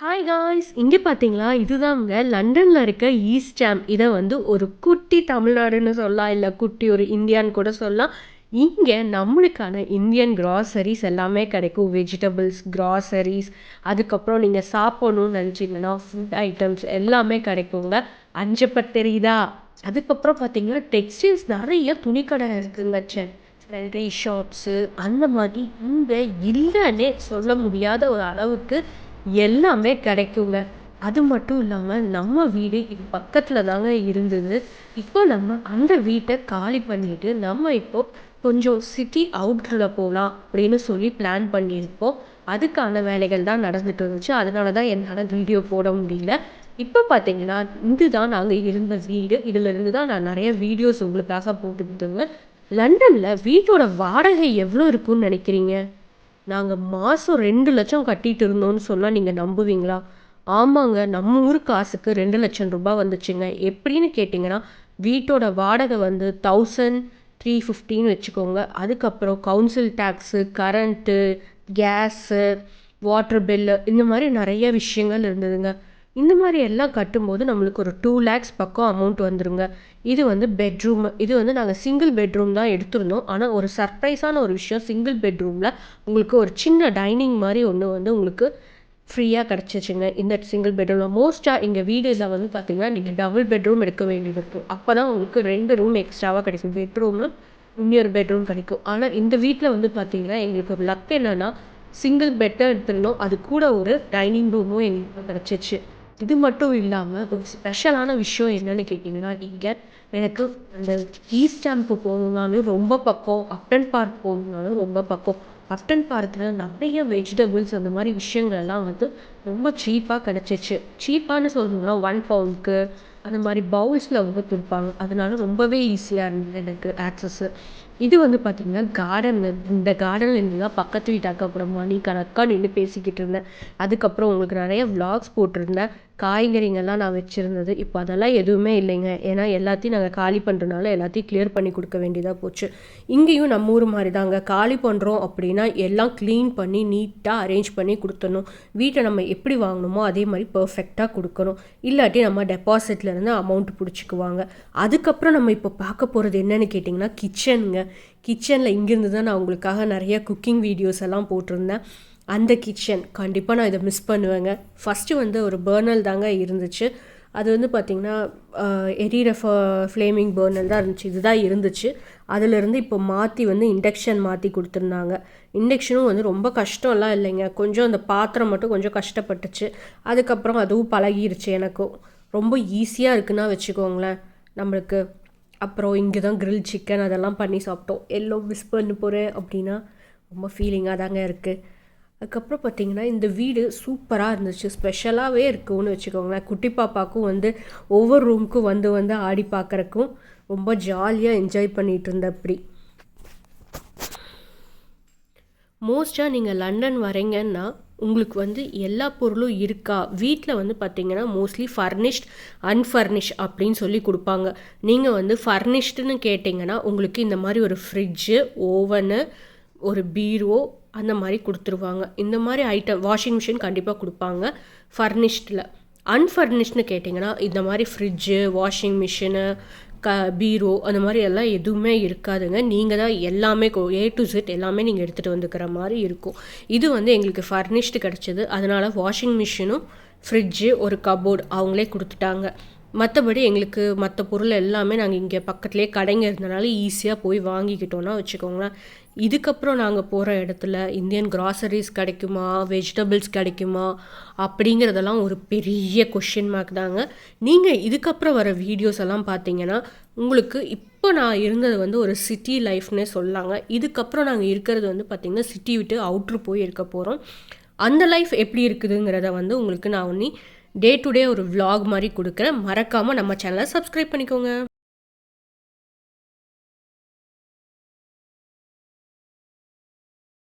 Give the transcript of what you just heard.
Hi guys! இங்கே பார்த்தீங்களா, இதுதாங்க லண்டன்ல இருக்க ஈஸ்ட் ஹாம். இதை வந்து ஒரு குட்டி தமிழ்நாடுன்னு சொல்லலாம், இல்லை குட்டி ஒரு இந்தியான்னு கூட சொல்லலாம். இங்கே நம்மளுக்கான இந்தியன் கிராசரிஸ் எல்லாமே கிடைக்கும். வெஜிடபிள்ஸ், கிராசரிஸ், அதுக்கப்புறம் நீங்கள் சாப்பிடணும்னு நினச்சிங்கன்னா ஃபுட் ஐட்டம்ஸ் எல்லாமே கிடைக்குங்க. அஞ்சப்ப தெரியுதா? அதுக்கப்புறம் பார்த்தீங்கன்னா டெக்ஸ்டைல்ஸ் நிறைய துணிக்கடை இருக்குங்க. ஜுவல்லரி ஷாப்ஸு அந்த மாதிரி இங்கே இல்லைன்னே சொல்ல முடியாத ஒரு அளவுக்கு எல்லாமே கிடைக்குங்க. அது மட்டும் இல்லாமல் நம்ம வீடு இது பக்கத்தில் தாங்க இருந்தது. இப்போ நம்ம அந்த வீட்டை காலி பண்ணிட்டு நம்ம இப்போ கொஞ்சம் சிட்டி அவுட்டரில் போகலாம் அப்படின்னு சொல்லி பிளான் பண்ணியிருக்கோம். அதுக்கான வேலைகள் தான் நடந்துட்டு இருந்துச்சு. அதனால தான் என்னால் வீடியோ போட முடியல. இப்போ பார்த்தீங்கன்னா இதுதான் நாங்கள் இருந்த வீடு. இதிலிருந்து தான் நான் நிறைய வீடியோஸ் உங்களுக்காக போட்டுக்கிட்டுங்க. லண்டனில் வீட்டோட வாடகை எவ்வளோ இருக்குன்னு நினைக்கிறீங்க? நாங்கள் மாதம் 2,00,000 கட்டிட்டு இருந்தோம்னு சொன்னால் நீங்கள் நம்புவீங்களா? ஆமாங்க, நம்ம ஊர் காசுக்கு 2,00,000 ரூபாய் வந்துச்சுங்க. எப்படின்னு கேட்டிங்கன்னா, வீட்டோட வாடகை வந்து 1,350ன்னு வச்சுக்கோங்க. அதுக்கப்புறம் council tax, current, gas, water bill இந்த மாதிரி நிறைய விஷயங்கள் இருந்ததுங்க. இந்த மாதிரி எல்லாம் கட்டும்போது நம்மளுக்கு ஒரு 2 lakhs பக்கம் அமௌண்ட் வந்துருங்க. இது வந்து பெட்ரூமு. இது வந்து நாங்கள் சிங்கிள் பெட்ரூம் தான் எடுத்திருந்தோம். ஆனால் ஒரு சர்ப்ரைஸான ஒரு விஷயம், சிங்கிள் பெட்ரூமில் உங்களுக்கு ஒரு சின்ன டைனிங் மாதிரி ஒன்று வந்து உங்களுக்கு ஃப்ரீயாக கிடச்சிச்சுங்க. இந்த சிங்கிள் பெட்ரூமில் மோஸ்ட்டாக எங்கள் வீடில் வந்து பார்த்திங்கன்னா நீங்கள் டபுள் பெட்ரூம் எடுக்க வேண்டியது இருக்கும். அப்போ தான் உங்களுக்கு 2 ரூம் எக்ஸ்ட்ராவாக கிடைக்கும். பெட்ரூமு இன்னொரு பெட்ரூம் கிடைக்கும். ஆனால் இந்த வீட்டில் வந்து பார்த்திங்கன்னா எங்களுக்கு லக் என்னென்னா சிங்கிள் பெட்டை எடுத்துருந்தோம். அது கூட ஒரு டைனிங் ரூமும் எங்களுக்கு கிடச்சிச்சு. இது மட்டும் இல்லாமல் ஒரு ஸ்பெஷலான விஷயம் என்னென்னு கேட்டிங்கன்னா, நீங்கள் எனக்கு அந்த ஈஸ்ட் ஹாம்க்கு போகணுன்னாலும் ரொம்ப பக்கம், அப்டன் பார்க் போகணுன்னாலும் ரொம்ப பக்கம். அப்டன் பார்க்கில் நிறைய வெஜிடபிள்ஸ் அந்த மாதிரி விஷயங்கள்லாம் வந்து ரொம்ப சீப்பாக கிடச்சிச்சு. சீப்பானு சொல்லணும்னா 1 பவுண்டுக்கு அந்த மாதிரி பவுல்ஸில் வந்து கொடுப்பாங்க. அதனால ரொம்பவே ஈஸியாக இருந்தது எனக்கு ஆக்சஸ்ஸு. இது வந்து பார்த்திங்கன்னா இந்த கார்டனில் இருந்து தான் பக்கத்து வீட்டு அக்கா கூட மணிக்கணக்காக நின்று பேசிக்கிட்டு இருந்தேன். அதுக்கப்புறம் உங்களுக்கு நிறைய விளாக்ஸ் போட்டிருந்தேன். காய்கறிங்கள்லாம் நான் வச்சுருந்தது. இப்போ அதெல்லாம் எதுவுமே இல்லைங்க. ஏன்னா எல்லாத்தையும் நாங்கள் காலி பண்ணுறதுனால எல்லாத்தையும் கிளியர் பண்ணி கொடுக்க வேண்டியதாக போச்சு. இங்கேயும் நம்ம ஊர் மாதிரி தாங்க, காலி பண்ணுறோம் அப்படின்னா எல்லாம் க்ளீன் பண்ணி நீட்டாக அரேஞ்ச் பண்ணி கொடுத்துடணும். வீட்டை நம்ம எப்படி வாங்கணுமோ அதே மாதிரி பர்ஃபெக்டாக கொடுக்கணும். இல்லாட்டி நம்ம டெபாசிட்லேருந்து அமௌண்ட் பிடிச்சிக்குவாங்க. அதுக்கப்புறம் நம்ம இப்போ பார்க்க போகிறது என்னென்னு கேட்டிங்கன்னா கிச்சனுங்க. கிச்சனில் இங்கேருந்து தான் நான் உங்களுக்காக நிறைய குக்கிங் வீடியோஸ் எல்லாம் போட்டிருந்தேன். அந்த கிச்சன் கண்டிப்பாக நான் இதை மிஸ் பண்ணுவேங்க. ஃபஸ்ட்டு வந்து ஒரு பர்னல் தாங்க இருந்துச்சு. அது வந்து பார்த்திங்கன்னா எரியிற ஃப்ளேமிங் பர்னல் தான் இருந்துச்சு. இதுதான் இருந்துச்சு. அதிலிருந்து இப்போ மாற்றி வந்து இண்டக்ஷன் மாற்றி கொடுத்துருந்தாங்க. இண்டக்ஷனும் வந்து ரொம்ப கஷ்டம்லாம் இல்லைங்க. கொஞ்சம் அந்த பாத்திரம் மட்டும் கொஞ்சம் கஷ்டப்பட்டுச்சு. அதுக்கப்புறம் அதுவும் பழகிருச்சு எனக்கும். ரொம்ப ஈஸியாக இருக்குன்னா வச்சுக்கோங்களேன் நம்மளுக்கு. அப்புறம் இங்கே தான் கிரில் சிக்கன் அதெல்லாம் பண்ணி சாப்பிட்டோம். எல்லாம் மிஸ் பண்ண போகிறேன் அப்படின்னா ரொம்ப ஃபீலிங்காக தாங்க இருக்குது. அதுக்கப்புறம் பார்த்திங்கன்னா இந்த வீடு சூப்பராக இருந்துச்சு. ஸ்பெஷலாகவே இருக்குன்னு வச்சுக்கோங்களேன். குட்டி பாப்பாவுக்கும் வந்து ஒவ்வொரு ரூமுக்கும் வந்து வந்து ஆடி பார்க்குறக்கும் ரொம்ப ஜாலியாக என்ஜாய் பண்ணிகிட்டு இருந்தேன். அப்படி மோஸ்ட்டாக நீங்கள் லண்டன் வரீங்கன்னா உங்களுக்கு வந்து எல்லா பொருளும் இருக்கா? வீட்டில் வந்து பார்த்திங்கன்னா மோஸ்ட்லி ஃபர்னிஷ்ட், அன்ஃபர்னிஷ் அப்படின்னு சொல்லி கொடுப்பாங்க. நீங்கள் வந்து ஃபர்னிஷ்டுன்னு கேட்டிங்கன்னா உங்களுக்கு இந்த மாதிரி ஒரு ஃப்ரிட்ஜு, ஓவனு, ஒரு பீரோ அந்த மாதிரி கொடுத்துருவாங்க. இந்த மாதிரி ஐட்டம், வாஷிங் மிஷின் கண்டிப்பாக கொடுப்பாங்க ஃபர்னிஷ்டில். அன்ஃபர்னிஷ்ட்னு கேட்டிங்கன்னா இந்த மாதிரி ஃப்ரிட்ஜு, வாஷிங் மிஷினு, பீரோ அந்த மாதிரி எல்லாம் எதுவுமே இருக்காதுங்க. நீங்கள் தான் எல்லாமே A to Z எல்லாமே நீங்கள் எடுத்துகிட்டு வந்துக்கிற மாதிரி இருக்கும். இது வந்து எங்களுக்கு ஃபர்னிஷ்டு கிடச்சிது. அதனால் வாஷிங் மிஷினும், ஃப்ரிட்ஜு, ஒரு கபோர்டு அவங்களே கொடுத்துட்டாங்க. மற்றபடி எங்களுக்கு மற்ற பொருள் எல்லாமே நாங்கள் இங்கே பக்கத்துலேயே கடைங்க இருந்தனால ஈஸியாக போய் வாங்கிக்கிட்டோன்னா வச்சுக்கோங்களேன். இதுக்கப்புறம் நாங்கள் போகிற இடத்துல இந்தியன் கிராசரிஸ் கிடைக்குமா, வெஜிடபிள்ஸ் கிடைக்குமா அப்படிங்கிறதெல்லாம் ஒரு பெரிய கொஷின் மார்க் தாங்க. நீங்கள் இதுக்கப்புறம் வர வீடியோஸ் எல்லாம் பார்த்தீங்கன்னா உங்களுக்கு இப்போ நான் இருந்தது வந்து ஒரு சிட்டி லைஃப்னே சொல்லாங்க. இதுக்கப்புறம் நாங்கள் இருக்கிறது வந்து பார்த்திங்கன்னா சிட்டி விட்டு அவுட்ரு போய் இருக்க போகிறோம். அந்த லைஃப் எப்படி இருக்குதுங்கிறத வந்து உங்களுக்கு நான் டே டு டே ஒரு vlog மாதிரி கொடுக்குறேன். மறக்காமல் நம்ம சேனலை சப்ஸ்கிரைப் பண்ணிக்கோங்க.